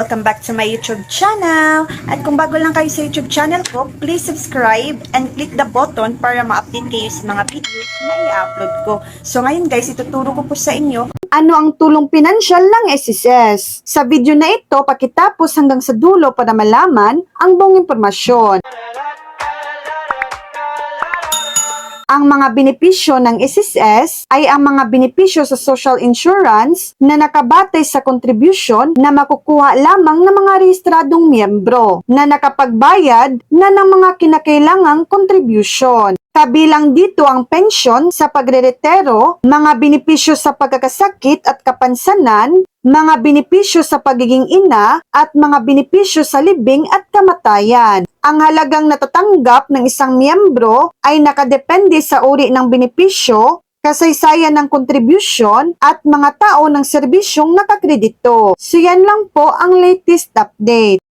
Welcome back to my YouTube channel. At kung bago lang kayo sa YouTube channel ko, please subscribe and click the button para ma-update kayo sa mga videos na i-upload ko. So ngayon guys, ituturo ko po sa inyo ano ang tulong pinansyal ng SSS. Sa video na ito, pakitapos hanggang sa dulo para malaman ang buong impormasyon. Ang mga benepisyo ng SSS ay ang mga benepisyo sa social insurance na nakabatay sa contribution na makukuha lamang ng mga rehistradong miyembro na nakapagbayad na ng mga kinakailangang contribution. Kabilang dito ang pensyon sa pagreretiro, mga benepisyo sa pagkakasakit at kapansanan, mga benepisyo sa pagiging ina at mga benepisyo sa libing at kamatayan. Ang halagang natatanggap ng isang miyembro ay nakadepende sa uri ng benepisyo, kasaysayan ng contribution at mga tao ng serbisyong nakakredito. So yan lang po ang latest update.